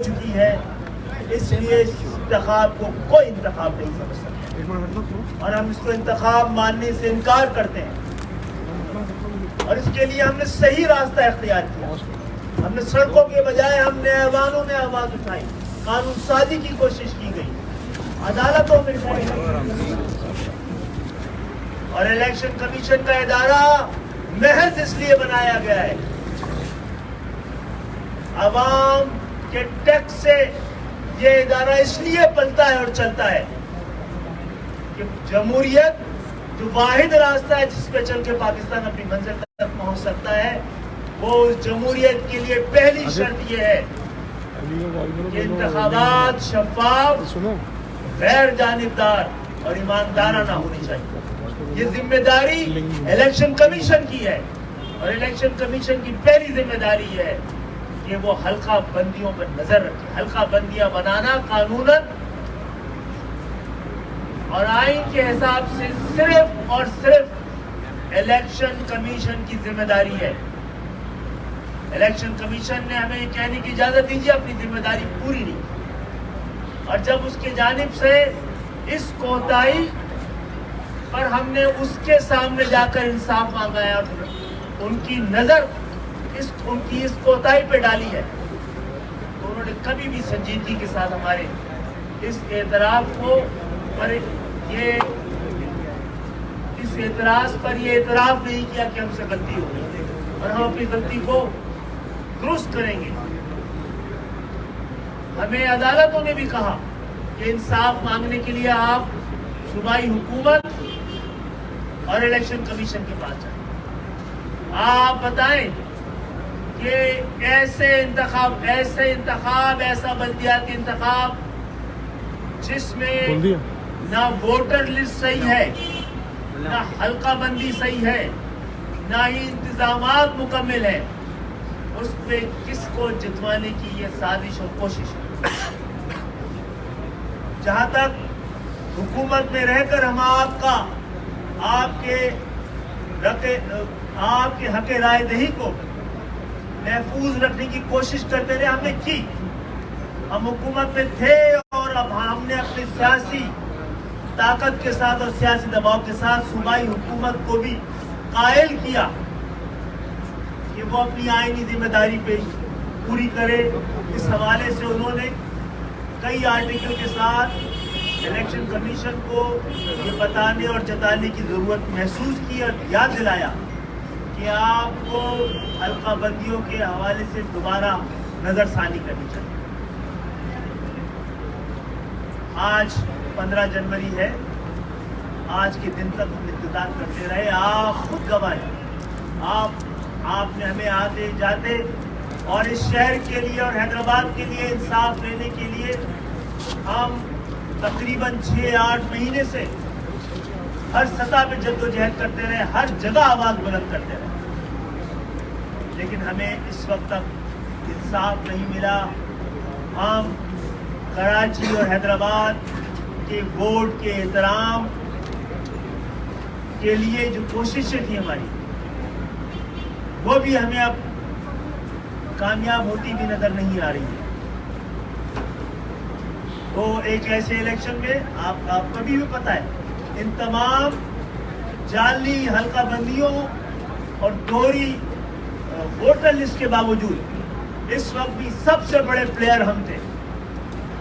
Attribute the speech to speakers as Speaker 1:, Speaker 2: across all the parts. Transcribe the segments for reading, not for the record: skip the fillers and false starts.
Speaker 1: चुकी है, इसलिए इस इंतखाब को कोई इंतखाब नहीं समझ सकता और हम इसको इंतखाब मानने से इनकार करते हैं। और इसके लिए हमने सही रास्ता इख्तियार किया। हमने सड़कों के बजाय हमने ऐवानों में आवाज उठाई, कानून साजी की कोशिश की गई, अदालतों में और इलेक्शन कमीशन का इदारा महज इसलिए बनाया गया है, अवाम के टैक्स से ये इदारा इसलिए पलता है और चलता है कि जमहूरियत जो वाहिद रास्ता है जिस पे चल के पाकिस्तान अपनी मंजिल तक पहुंच सकता है, वो उस जमहूरियत के लिए पहली शर्त ये है कि इंतखाबात शफाफ, गैर जानिबदार और ईमानदाराना होनी चाहिए। ये जिम्मेदारी इलेक्शन कमीशन की है और इलेक्शन कमीशन की पहली जिम्मेदारी है कि वो हल्का बंदियों पर नजर रखे। हल्का बंदियां बनाना कानूनन और आइन के हिसाब से सिर्फ और सिर्फ इलेक्शन कमीशन की जिम्मेदारी है। इलेक्शन कमीशन ने हमें कहने की इजाजत दीजिए अपनी जिम्मेदारी पूरी नहीं, और जब उसके जानिब से इस कोताही पर हमने उसके सामने जाकर इंसाफ मांगा है और उनकी नजर उनकी इस कोताही पे डाली है, तो उन्होंने कभी भी संजीदगी के साथ हमारे इस एतराफ को पर ये इस एतराज पर ये एतराफ नहीं किया कि हमसे गलती हो गई और हम अपनी गलती को दुरुस्त करेंगे। हमें अदालतों ने भी कहा कि इंसाफ मांगने के लिए आप सूबाई हुकूमत और इलेक्शन कमीशन के पास जाएं। आप बताएं कि ऐसे इंतखाब, ऐसा बल्दियाती इंतखाब जिसमें ना वोटर लिस्ट सही है, ना हल्का बंदी सही है, ना ही इंतजामात मुकम्मल है, उस पे किसको जितवाने की ये साजिश और कोशिश है। जहां तक हुकूमत में रहकर हम आपके हक़ राय दही को महफूज रखने की कोशिश करते रहे, हमने की। हम हुकूमत में थे और अब हमने अपनी सियासी ताकत के साथ और सियासी दबाव के साथ सूबाई हुकूमत को भी कायल किया कि वो अपनी आईनी जिम्मेदारी पे पूरी करे। इस हवाले से उन्होंने कई आर्टिकल के साथ इलेक्शन कमीशन को ये बताने और जताने की जरूरत महसूस की और याद दिलाया कि आपको हल्का बंदियों के हवाले से दोबारा नजरसानी करनी चाहिए। आज 15 जनवरी है, आज के दिन तक हम इंतजार करते रहे। आप खुद गवाह, आपने हमें आते जाते और इस शहर के लिए और हैदराबाद के लिए इंसाफ लेने के लिए हम तकरीबन 6-8 महीने से हर सतह पे जद्दोजहद करते रहे, हर जगह आवाज बुलंद करते रहे, लेकिन हमें इस वक्त तक इंसाफ नहीं मिला। हम कराची और हैदराबाद के वोट के एहतराम के लिए जो कोशिशें थी हमारी, वो भी हमें अब कामयाब होती भी नजर नहीं आ रही है। तो एक ऐसे इलेक्शन में आपको भी पता है, इन तमाम जाली हल्का बंदियों और दोहरी वोटर लिस्ट के बावजूद इस वक्त भी सबसे बड़े प्लेयर हम थे।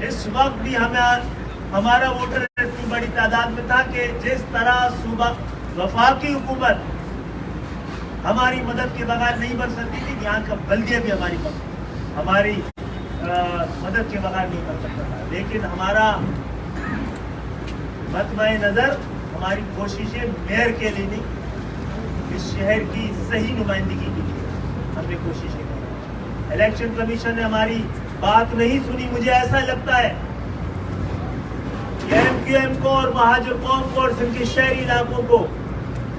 Speaker 1: इस वक्त भी हमारा वोटर इतनी बड़ी तादाद में था कि जिस तरह सूबा वफाकी हुकूमत हमारी मदद के बगैर नहीं बन सकती थी, यहाँ का बल्दिया भी हमारी मदद के बगैर नहीं बन सकता था। लेकिन हमारा मतमए नजर, हमारी कोशिशें मेयर के लिए नहीं, इस शहर की सही नुमाइंदगी के लिए हमने कोशिशें की। इलेक्शन कमीशन ने हमारी बात नहीं सुनी। मुझे ऐसा लगता है MQM को और महाजर कौम को और इनके शहरी इलाकों को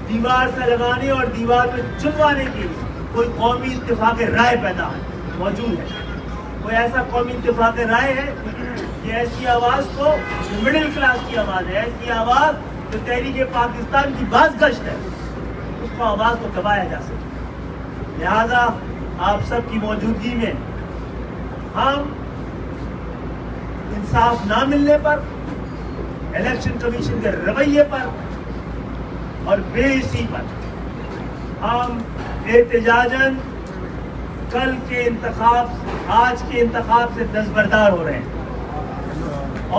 Speaker 1: दीवार से लगाने और दीवार में चुनवाने के लिए कोई कौमी इत्तेफाक राय पैदा मौजूद है। कोई ऐसा कौमी इत्तेफाक राय है कि ऐसी आवाज को, मिडिल क्लास की आवाज है, ऐसी आवाज जो तहरीक पाकिस्तान की बाज़गश्त है, उसको आवाज को दबाया जा सके। लिहाजा आप सब की मौजूदगी में हम इंसाफ ना मिलने पर, इलेक्शन कमीशन के रवैये पर और बेइज्जती पर हम एहतजाजन कल के इंतखाब, आज के इंतखाब से दस्तबरदार हो रहे हैं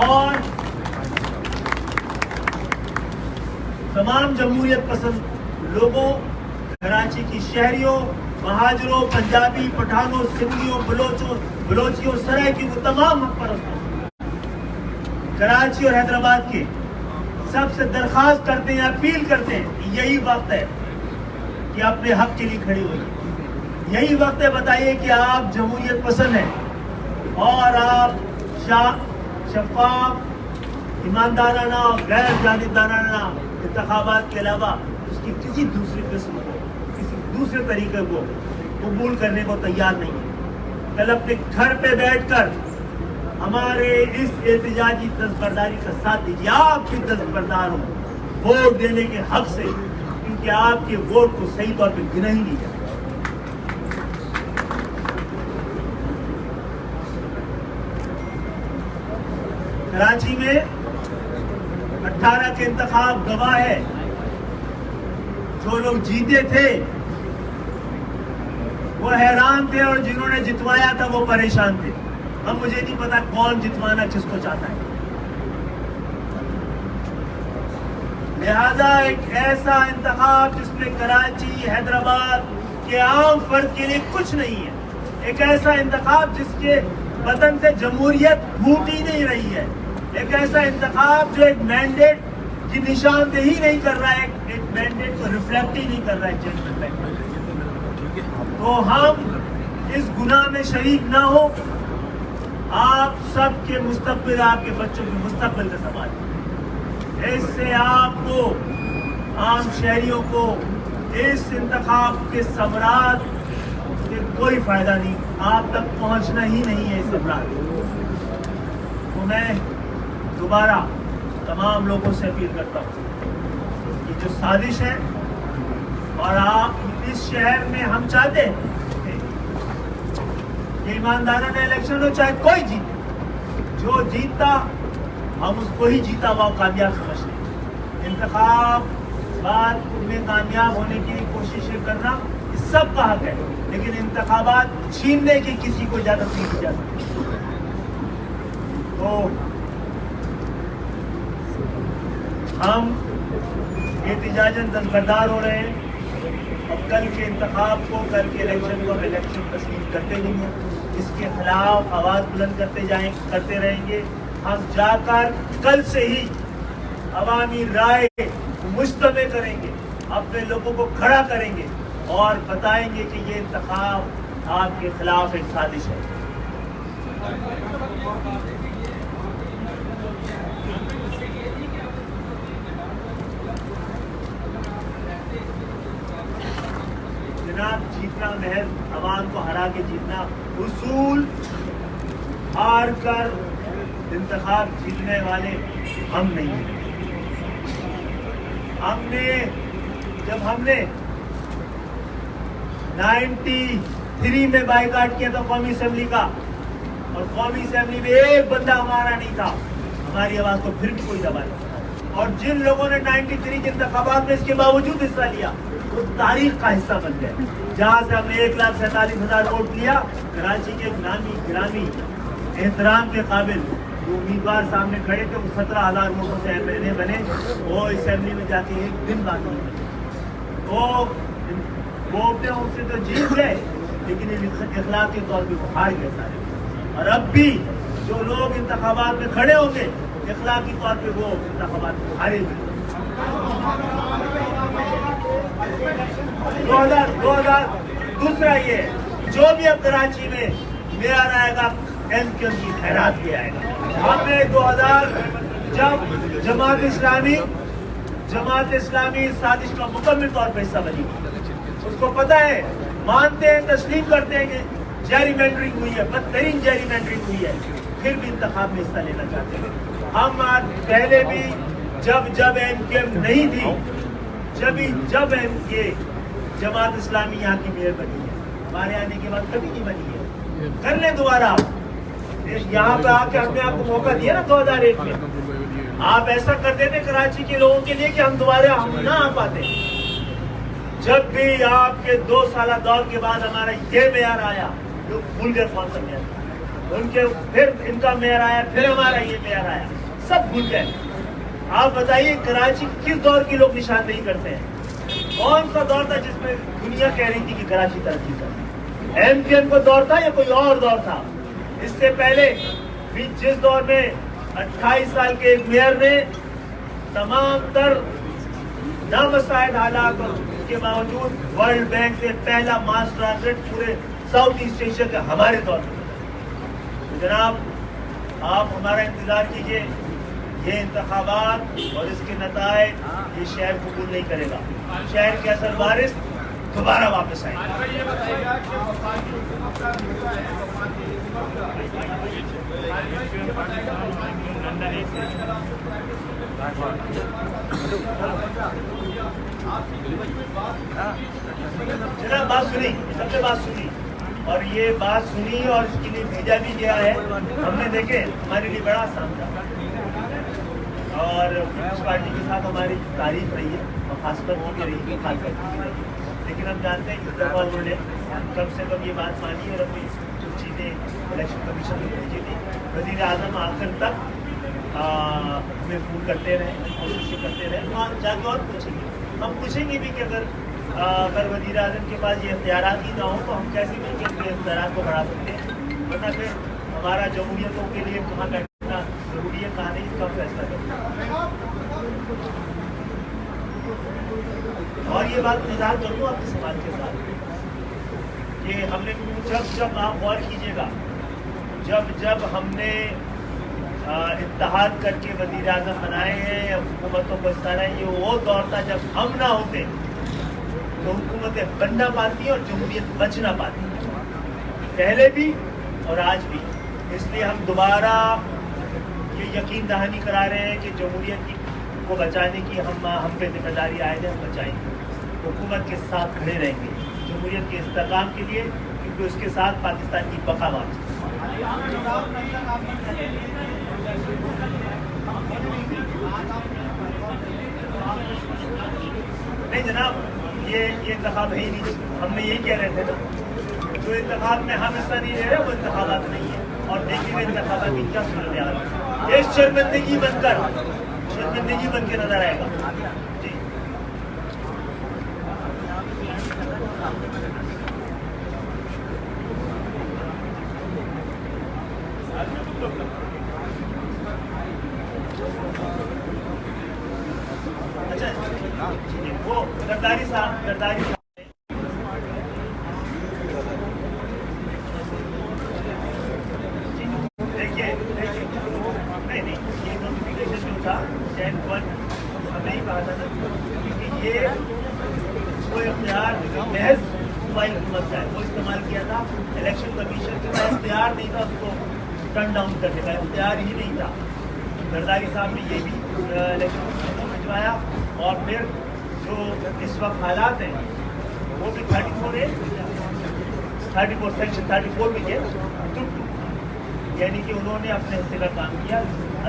Speaker 1: और तमाम जमहूरियत पसंद लोगों, कराची की शहरियों, महाजरों, पंजाबी, पठानों, सिंधियों, बलोचियों, सराइकियों को तमाम हक परस्तों, कराची और हैदराबाद के सबसे दरख्वास्त करते हैं, अपील करते हैं, यही वक्त है कि अपने हक के लिए खड़ी होइए। यही वक्त है, बताइए कि आप जमहूरियत पसंद हैं और आप शफाफ, ईमानदाराना और गैर जानिबदाराना इंतखाबात के अलावा उसकी किसी दूसरी किस्म को, किसी दूसरे तरीके को कबूल करने को तैयार नहीं है। कल अपने घर पे बैठकर हमारे इस एहतजाजी दस्तबरदारी का साथ दीजिए। आप भी दस्तबरदार हो वोट देने के हक से, क्योंकि आपके वोट को सही तौर पे गिना ही नहीं जाता। कराची में 18 के इंतखाब गवाह है, जो लोग जीते थे वो हैरान थे और जिन्होंने जितवाया था वो परेशान थे। अब मुझे नहीं पता कौन जितवाना किसको चाहता है। लिहाजा एक ऐसा इंतखाब जिसमें कराची, हैदराबाद के आम फर्द के लिए कुछ नहीं है, एक ऐसा इंतखाब जिसके बदन से जमहूरियत फूट ही नहीं रही है, एक ऐसा इंतखाब जो एक मैंडेट की निशानदेही नहीं कर रहा है, एक मैंडेट को रिफ्लेक्ट ही नहीं कर रहा है जनरल मैंडेट। तो हम इस गुनाह में शरीक ना हो। आप सबके मुस्तकबिल, आपके बच्चों के मुस्तकबिल का सवाल है। इससे आपको, आम शहरियों को इस इंतखाब के समरात से कोई फायदा नहीं, आप तक पहुंचना ही नहीं है इस समरात। तो मैं दोबारा तमाम लोगों से अपील करता हूँ कि जो साजिश है, और आप इस शहर में हम चाहते हैं कि ईमानदाराना इलेक्शन हो, चाहे कोई जीते, जो जीता हम उसको ही जीता हुआ कामयाब समझते हैं। इंतखाब बाद में कामयाब होने की कोशिशें करना इस सब का हक है, लेकिन इंतखाबात छीनने की किसी को इजाजत नहीं दी जा सकती। तो हम एहतजाजन दस्तबरदार हो रहे हैं और कल के इंतखाब को, कल के इलेक्शन को हम इलेक्शन तस्लीम करते नहीं हैं। इसके खिलाफ आवाज़ बुलंद करते रहेंगे। हम जाकर कल से ही अवामी राय मुस्तमे करेंगे, अपने लोगों को खड़ा करेंगे और बताएंगे कि ये इंतखाब आपके खिलाफ एक साजिश है। जनाब, जीतना महज अवाम को हरा के जीतना, उसूल हार कर इंतखाब जीतने वाले हम नहीं हैं। हमने 93 में बाइकाट किया था कौमी असेंबली का, और कौमी असेंबली में एक बंदा हमारा नहीं था, हमारी आवाज को फिर भी कोई दबा नहीं। और जिन लोगों ने 93 के इंतखाबात में इसके बावजूद हिस्सा लिया वो तारीख का हिस्सा बन गए। जहाँ से हमने 1,47,000 वोट लिया, कराची के ग्रामी एहतराम के काबिल जो उम्मीदवार सामने खड़े थे, वो 17,000 वोटों से MLA बने। वो असेंबली में जाके एक दिन बात नहीं बने। वो अपने उनसे तो जीत गए, लेकिन इखलाकी तौर पर वो हार गए सारे। और अब भी जो लोग इंतखाबात में खड़े होंगे, इखलाकी तौर पर वो इंतखाबात में हारे हुए। 2000 दूसरा ये, जो भी अब कराची में मेयर आएगा MKM की खैरात भी आएगा। हमने 2000 जब जमात इस्लामी साजिश का मुकम्मल तौर पर हिस्सा बनी, उसको पता है, मानते हैं, तस्लीम करते हैं कि जेरीमेंडरिंग हुई है, बदतरीन जेरीमेंडरिंग हुई है, फिर भी इंतखाब में हिस्सा लेना चाहते हैं। हम पहले भी जब MKM नहीं थी, जब MK जमात इस्लामी यहाँ की मेयर बनी है, हमारे आने के बाद कभी नहीं बनी है। कर ले दोबारा, यहाँ पे आके हमने आपको मौका दिया ना 2001 में, आप ऐसा कर देते कराची के लोगों के लिए कि हम दोबारा हम ना आ पाते। जब भी आपके 2 साल दौर के बाद हमारा ये मेयर आया, लोग भूल गए कौन सा मेयर, उनके फिर इनका मेयर आया, फिर हमारा ये मेयर आया, सब भूल गए। आप बताइए कराची किस दौर की लोग निशानदेही करते हैं? कौन सा दौर था जिसमें दुनिया कह रही थी कि कराची तरक्की कर? एमपीएम को दौर था या कोई और दौर था? इससे पहले भी जिस दौर में 28 साल के एक मेयर ने तमाम तर नामसाइड हालात के बावजूद वर्ल्ड बैंक से पहला मास ट्रांजिट पूरे साउथ ईस्ट एशिया के हमारे दौर में। तो जनाब, आप हमारा इंतजार कीजिए, ये इंतखाबात और इसके नतायज ये शहर कबूल नहीं करेगा। शहर के असल वारिस दोबारा वापस आएंगे। जनाब, बात सुनी, सबने बात सुनी और ये बात सुनी और इसके लिए भेजा भी गया है। हमने देखे, हमारे लिए बड़ा आसान था और पीपल्स पार्टी के साथ हमारी तारीफ रही है और खासकर की भी रही है, खासकर की भी रही है। लेकिन हम जानते हैं कि इस दफा उन्होंने कम से कम ये बात मानी और अपनी कुछ चीज़ें इलेक्शन कमीशन में भेजी थी। वज़ीर आज़म आखिर तक हमें फ़ोन करते रहे, कोशिशें करते रहे और जाके और पूछेंगे। हम पूछेंगे भी कि अगर वज़ीर आज़म के पास ये इख्तियारात ही ना हो तो हम कैसे मिलकर अपने इख्तियारात को बढ़ा सकते हैं? वरना फिर हमारा जमहूरियतों के लिए कहाँ बैठना जरूरी है, कहाँ नहीं, इसका फैसला करें। और ये बात इज़हार कर दूँ आपके समाज के साथ कि हमने जब आप गौर कीजिएगा, जब हमने इत्तेहाद करके वज़ीर आज़म बनाए हैं या हुकूमतों को इस तरह, ये वो दौर था जब हम ना होते तो हुकूमतें बन ना पाती और जमहूरियत बच ना पाती, पहले भी और आज भी। इसलिए हम दोबारा ये यकीन दहानी करा रहे हैं कि जमहूरियत को बचाने की हम पे जिम्मेदारी आए है, हम बचाएंगे, हुकूमत के साथ खड़े रहेंगे जमहूरियत के इस्तेकाम के लिए, क्योंकि उसके साथ पाकिस्तान की बका वापसी। नहीं जनाब, ये इंतखाब है ही नहीं। हमने यही कह रहे थे ना, जो इंतखाब में हम हिस्सा नहीं ले रहे वो इंतखाबात नहीं है। और देखिए इंतखाबात की क्या सूरत है, ये शर्मिंदगी बन के नजर आएगा जी। अच्छा, वो गद्दारी साहब नहीं कहा था ना, क्योंकि ये कोई इख्तियार महज सूबाई हुकूमत का है, वो इस्तेमाल किया था। इलेक्शन कमीशन के पास इख्तियार नहीं था उसको टर्न डाउन करने का, इख्तियार ही नहीं था। जरदारी साहब ने ये भी इलेक्शन कमीशन को भिजवाया और फिर जो इस वक्त हालात हैं वो भी 34 सेक्शन 34 में थे, यानी कि उन्होंने अपने हिस्से का काम किया।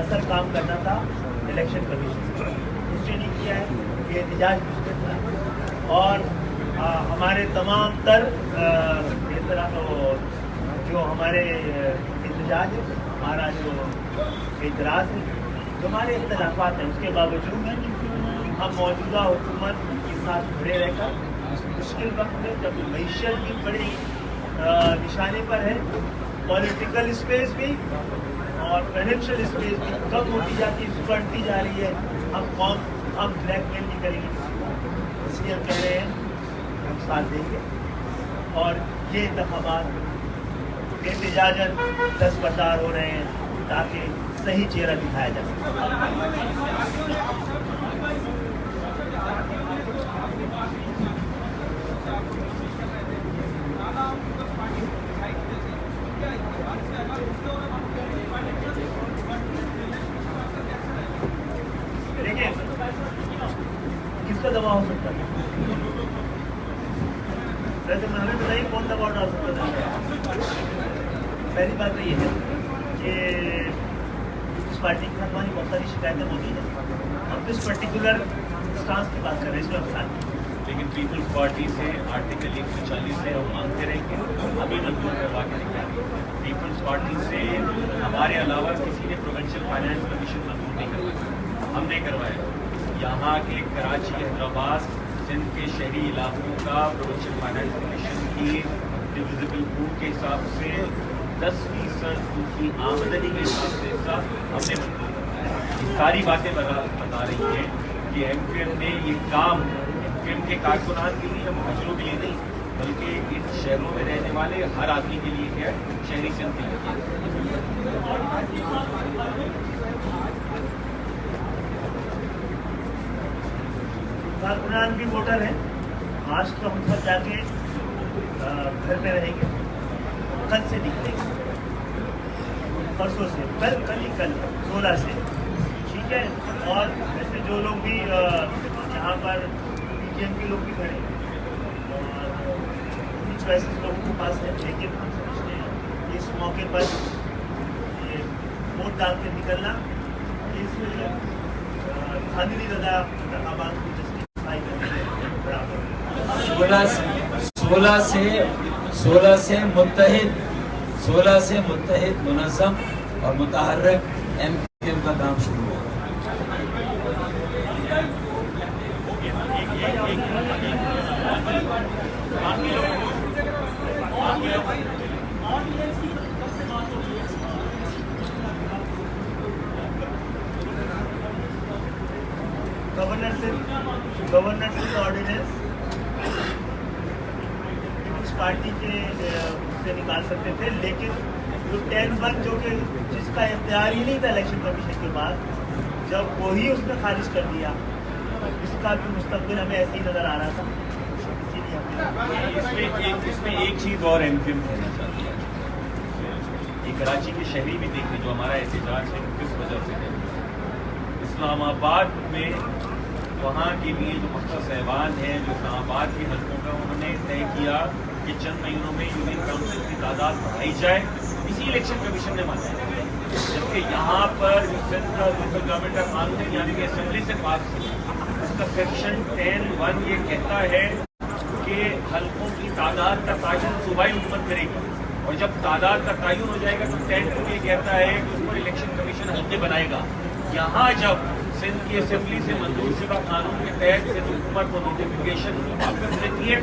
Speaker 1: असल काम करना था इलेक्शन कमीशन, उसने नहीं किया है, ये एहतजाज मुश्किल था। और हमारे तमाम तर जो हमारे एहतजाज है, हमारा जो एतराज़ है, जो हमारे इख्तिलाफ़ात हैं, उसके बावजूद हम मौजूदा हुकूमत के साथ खड़े रहकर इस मुश्किल वक्त में, जब मईशत भी बड़ी निशाने पर है, पॉलिटिकल स्पेस भी और फाइनेंशियल स्पेस भी कम होती जाती है, बढ़ती जा रही है। हम ब्लैकमेल नहीं करेंगे, इसलिए हम कह रहे हैं हम साथ देंगे और ये इंतखाबात एहतजाजन 10 बरदार हो रहे हैं ताकि सही चेहरा दिखाया जा सके। देखिए किसका दबाव हो सकता है, वैसे हमें बताइए कौन दबाव डाल सकता है। पहली बात तो ये है ये पीपल्स पार्टी की हमारी बहुत सारी शिकायतें मौजूद हैं। हम किस पर्टिकुलर स्टांस की बात कर रहे हैं इसमें अफसान,
Speaker 2: लेकिन पीपल्स पार्टी से आर्टिकल 140 से हम मांगते रहेंगे, अभी मंजूर करवा के लेके आएंगे। पीपल्स पार्टी से हमारे अलावा किसी ने प्रोविंशियल फाइनेंस कमीशन मंजूर नहीं करवाया, हमने करवाया। यहाँ के कराची, हैदराबाद, सिंध के शहरी इलाकों का प्रोविंशियल फाइनेंस कमीशन की डिविजिबल पूल के हिसाब से 10% उनकी आमदनी के हिसाब से हिस्सा हमने मंजूर करवाया। ये सारी बातें बता रही हैं कि एमक्यूएम ने ये काम एमक्यूएम के कारकुनान के लिए, मुहाजिरों के लिए नहीं, बल्कि इन शहरों में रहने वाले हर आदमी के लिए है, शहरी सिंध के लिए।
Speaker 1: कारकुनान भी वोटर हैं। आज तो हम सब जाके घर में रहेंगे, कल से निकलेंगे, परसों से, कल 16 से, ठीक है। और ऐसे जो लोग भी यहाँ पर पीटीएम के लोग भी खड़े हैं और उनकी चॉइसेस लोगों के पास है, लेकिन हम समझते हैं इस मौके पर ये वोट डाल के निकलना इस खानिली ज़्यादा रकाबात को जस्टिफाई करने के बराबर।
Speaker 3: 16 से मुत्तहिद मुनज़्ज़म और मुतहर्रिक एमक्यूएम का काम शुरू हुआ।
Speaker 1: गवर्नर ऑर्डिनेंस पीपल्स पार्टी के उससे निकाल सकते थे, लेकिन जो 10-1 जो कि जिसका इख्तियार ही नहीं था इलेक्शन कमीशन के बाद, जब वही उसने खारिज कर दिया, इसका भी मुस्तकबिल हमें ऐसे ही नजर आ रहा था।
Speaker 2: इसमें एक चीज़ और एमक्यूएम कहना चाहती है, ये कराची के शहरी भी देखें जो हमारा एहतजाज है किस वजह से है। इस्लामाबाद में वहाँ के लिए जो मक्का साहिबान हैं, जो इस्लामाबाद के हल्कों का, उन्होंने तय किया कि चंद महीनों में यूनियन काउंसिल की तादाद बढ़ाई जाए, इसी इलेक्शन कमीशन ने माना। जबकि यहाँ पर जो सिंध का लोकल गवर्नमेंट का कानून है, यानी कि असेंबली से पास हुआ, उसका सेक्शन 10(1) ये कहता है कि हल्कों की तादाद का तयन सूबाई हुकूमत करेगी, और जब तादाद का तयन हो जाएगा तो 10(2) ये कहता है कि उस पर इलेक्शन कमीशन हल्के बनाएगा। यहाँ जब सिंध की असेंबली से मंजूर शुदा कानून के तहत सिंध हुकूमत को नोटिफिकेशन वापस देती है,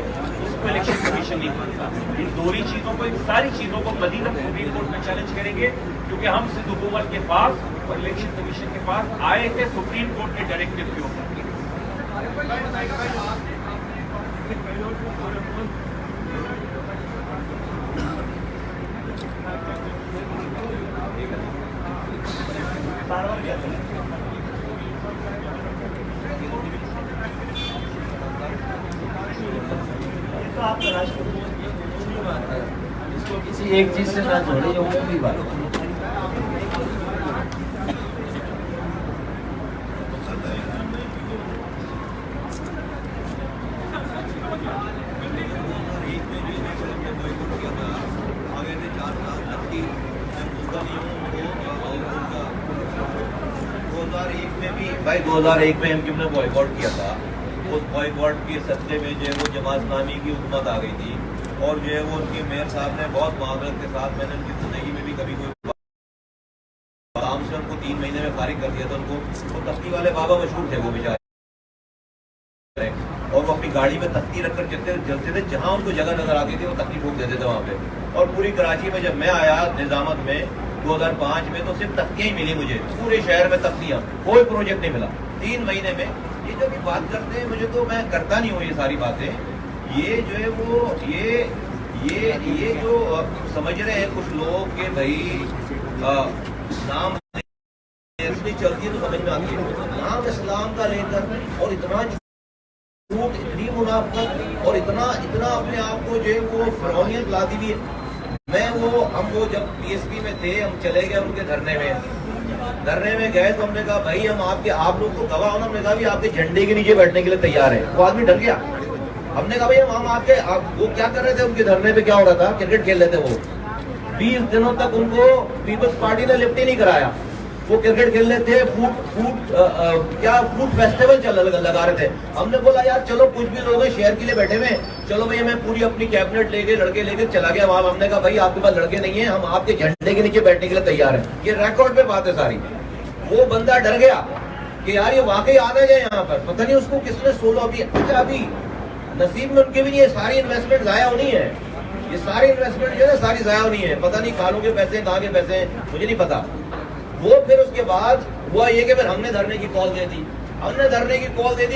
Speaker 2: उस पर इलेक्शन कमीशन नहीं मानता। इन दोनों चीज़ों को, इन सारी चीज़ों को मजीद सुप्रीम कोर्ट में चैलेंज करेंगे, क्योंकि हम सिंध हुकूमत के पास और इलेक्शन कमीशन के पास आए थे सुप्रीम कोर्ट के डायरेक्टिव के ऊपर।
Speaker 1: तो आप
Speaker 3: इसको किसी एक चीज से ना जोड़े, ये वो भी बात है।
Speaker 4: भाई 2001 में एमक्यूएम ने बॉयकॉट किया था। उस बॉयकॉट के सत्ते में जो है वो जमात इस्लामी की हुकूमत आ गई थी, और जो है वो उनके मेयर साहब ने बहुत मुआवरत के साथ, मैंने उनकी जिंदगी में भी कभी कोई काम से उनको 3 महीने में फारिग कर दिया था। उनको वो तख्ती वाले बाबा मशहूर थे वो बेचारे, और वो अपनी गाड़ी में तख्ती रखकर चलते थे, जहाँ उनको जगह नजर आती थी वो तख्ती ठोक देते थे वहाँ पे। और पूरी कराची में जब मैं आया निजामत में 2005 में, तो सिर्फ तख्तियाँ ही मिली मुझे, पूरे शहर में तख्तियाँ, कोई प्रोजेक्ट नहीं मिला 3 महीने में। ये जो भी बात करते हैं, मुझे तो, मैं करता नहीं हूँ ये सारी बातें, ये जो है वो ये जो समझ रहे हैं कुछ लोग कि भाई नाम चलती है तो समझ में आती है, नाम इस्लाम का लेकर और इतना झूठ, इतनी मुनाफत और इतना अपने आप को जो है वो फरौनियत ला दी हुई है। हम वो जब पीएसपी में थे, हम चले गए उनके धरने में गए तो हमने कहा भाई हम आप लोग को गवाह होना, हमने कहा भी आपके झंडे के नीचे बैठने के लिए तैयार है। वो आदमी डर गया। हमने कहा भाई हम वो क्या कर रहे थे उनके धरने पे, क्या हो रहा था, क्रिकेट खेल रहे थे वो। 20 दिनों तक उनको पीपल्स पार्टी ने लिफ्ट ही नहीं कराया। वो क्रिकेट खेलने थे, फूड फेस्टिवल लगा रहे थे। हमने बोला यार चलो कुछ भी लोग हैं शहर के लिए बैठे हुए, चलो भाई मैं पूरी अपनी कैबिनेट लेके लड़के लेके चला गया वहां। हमने कहा भाई आपके पास लड़के नहीं है, हम आपके झंडे के नीचे बैठने के लिए तैयार हैं। ये रिकॉर्ड पे बात है सारी। वो बंदा डर गया कि यार ये वाकई आना जाए यहाँ पर, पता नहीं उसको किसने 16 अभी नसीब में उनके भी ये सारी इन्वेस्टमेंट जाया होनी है। ये सारी इन्वेस्टमेंट जो है ना सारी जाया होनी है। पता नहीं खालों के पैसे कहाँ के पैसे हैं मुझे नहीं पता। वो फिर उसके बाद हुआ ये कि फिर हमने धरने की कॉल दे दी।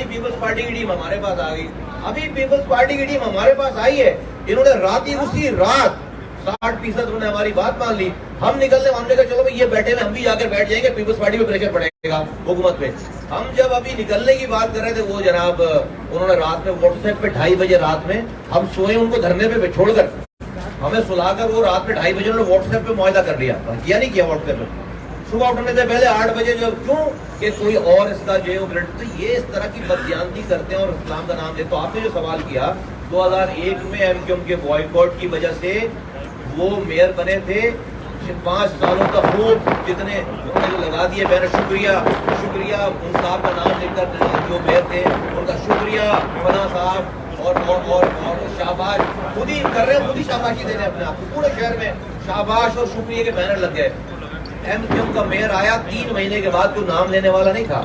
Speaker 4: पीपल्स पार्टी की टीम हमारे पास आ गई। अभी पीपल्स पार्टी की टीम हमारे पास आई है, इन्होंने उसी रात 60% उन्होंने हमारी बात मान ली। हम निकलने हमने कहा चलो भाई ये बैठे में हम भी जाकर बैठ जाएंगे, पीपल्स पार्टी पे प्रेशर पड़ेगा हुकूमत पे। हम जब अभी निकलने की बात कर रहे थे वो जनाब उन्होंने रात में व्हाट्सएप पे 2:30 बजे रात में हम सोए उनको धरने पे छोड़कर हमें सुलाकर वो रात में 2:30 बजे उन्होंने व्हाट्सएप पे मुआहदा कर लिया। किया नहीं किया व्हाट्सएप पे। सुबह उठने से पहले 8 बजे जो क्यों कि कोई और इसका जो तो ये इस तरह की बदयांती करते हैं और इस्लाम का नाम ले। तो आपने जो सवाल किया 2001 में एमक्यूएम के बॉयकॉट की वजह से वो मेयर बने थे, 5 सालों का खूब जितने उन्होंने जो लगा दिए मैंने शुक्रिया उन साहब का नाम लेकर जो मेयर थे उनका शुक्रिया फना साहब और शाबाश खुद ही कर रहे हैं, खुद ही शाबाशी दे रहे हैं अपने आप को। पूरे शहर में शाबाश और शुक्रिया के बैनर लग गए। एमक्यूएम का मेयर आया 3 महीने के बाद कोई नाम लेने वाला नहीं था।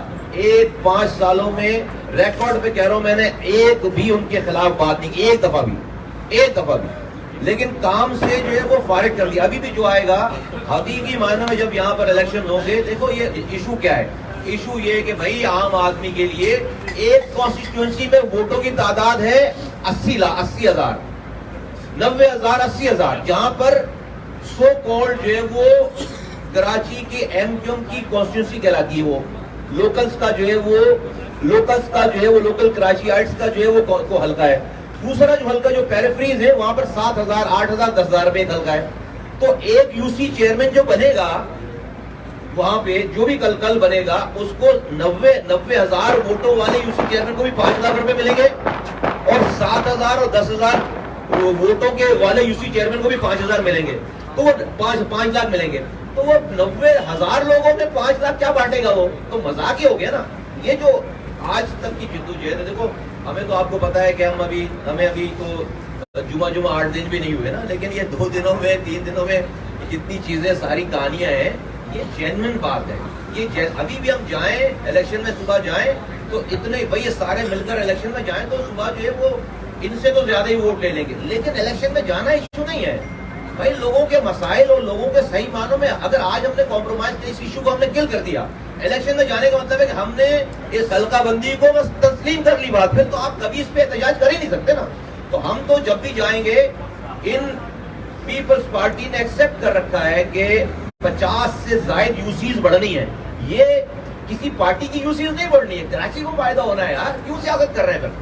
Speaker 4: 5 सालों में रिकॉर्ड पे कह रहा हूं मैंने एक भी उनके खिलाफ बात नहीं की, एक दफा भी। लेकिन काम से जो है वो फारिग कर दिया। अभी भी जो आएगा हकीकी मायने में जब यहाँ पर इलेक्शन होंगे, देखो ये इशू क्या है। इशू ये कि भाई आम आदमी के लिए एक कॉन्स्टिट्यूएंसी में वोटों की तादाद है 80,000 90,000 80,000, जहां पर सो कॉल्ड जो है वो कराची के एमक्यूएम की कॉन्स्टिट्यूंसी कहलाती है। वो लोकल्स का जो है वो लोकल कराचीइट्स का जो है वो हल्का है। दूसरा जो हल्का जो पेरिफेरीज है वहां पर 7,000 8,000 10,000 में एक हल्का है। तो एक यूसी चेयरमैन जो बनेगा वहां पे जो भी कल बनेगा उसको 90,000 वोटों वाले यूसी चेयरमैन को भी 5 लाख रुपए मिलेंगे और 7,000 और 10,000 वोटों के वाले यूसी चेयरमैन को भी 5,000 मिलेंगे। तो वो 5 लाख मिलेंगे। तो वो 90,000 लोगों में 5 लाख क्या बांटेगा? वो तो मजाक ही हो गया ना। ये जो आज तक की जिद्दोजहद है, देखो हमें तो आपको पता है कि हमें अभी तो जुमा 8 दिन भी नहीं हुए ना, लेकिन ये 2 दिनों में 3 दिनों में जितनी चीजें सारी कहानियां हैं ये जेन्युइन बात है। ये अभी भी हम जाएं इलेक्शन में सुबह जाएं तो इतने भाई ये सारे मिलकर इलेक्शन में जाएं तो सुबह जो है वो इनसे तो ज्यादा ही वोट ले लेंगे। लेकिन इलेक्शन में जाना इश्यू नहीं है भाई। लोगों के मसाइल और लोगों के सही मानों में अगर आज हमने कॉम्प्रोमाइज किया, इस इशू को हमने किल कर दिया, इलेक्शन में जाने का मतलब है कि हमने इस हल्का बंदी को बस तस्लीम कर ली बात, फिर तो आप कभी इस पे एहतजाज कर ही नहीं सकते ना। तो हम तो जब भी जाएंगे, इन पीपल्स पार्टी ने एक्सेप्ट कर रखा है कि 50 से ज्यादा यूसीज बढ़नी है। ये किसी पार्टी की यूसीज नहीं बढ़नी है, कराची को फायदा होना है यार, क्यों सियासत कर रहे हैं फिर?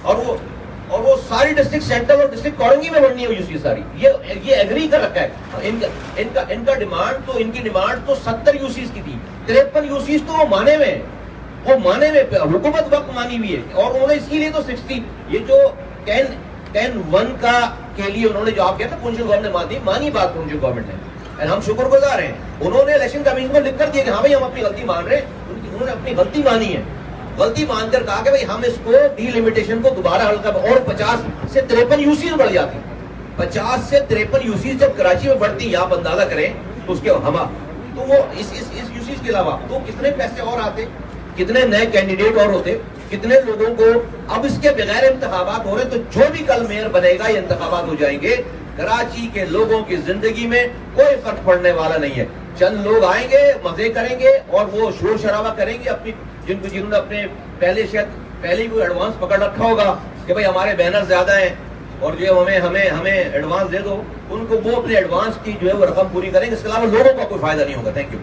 Speaker 4: और वो सारी डिस्ट्रिक्ट सेंटर और डिस्ट्रिक्ट कॉलोनी में बढ़नी है यूसी सारी। ये एग्री कर रखा है। इनका डिमांड तो इनकी डिमांड तो 70 यूसीज की थी, 53 यूसीज तो वो माने में हुकूमत वक्त मानी हुई है। और उन्होंने इसीलिए तो 60 ये जो 10-1 का के लिए उन्होंने जो आप कहते हैं प्रोविंशियल गवर्नमेंट ने मानी बात प्रोविंशियल गवर्नमेंट है, हम शुक्रगुजार हैं। उन्होंने इलेक्शन कमीशन को लिख कर दिया कि हाँ भाई हम अपनी गलती मान रहे हैं। उन्होंने अपनी गलती मानी है, गलती मानकर कहा कि भाई हम इसको डीलिमिटेशन को दोबारा हल कर, और 50 से 53 यूसीज बढ़ जाती। 50 से 53 यूसीज जब कराची में बढ़ती, आप अंदाजा करें तो उसके तो वो इस यूसीज के अलावा तो कितने पैसे और आते, कितने नए कैंडिडेट और होते, कितने लोगों को अब इसके बगैर इंतखाबात हो रहे। तो जो भी कल मेयर बनेगा ये इंतखाबात हो जाएंगे, कराची के लोगों की जिंदगी में कोई फर्क पड़ने वाला नहीं है। चंद लोग आएंगे, मजे करेंगे और वो शोर शराबा करेंगे अपनी, जिन्होंने अपने पहले भी एडवांस पकड़ रखा होगा कि भाई हमारे बैनर ज्यादा हैं और जो हमें एडवांस दे दो, उनको वो अपने एडवांस की जो है वो रकम पूरी करेंगे। इसके अलावा लोगों का कोई फायदा नहीं होगा। Thank you.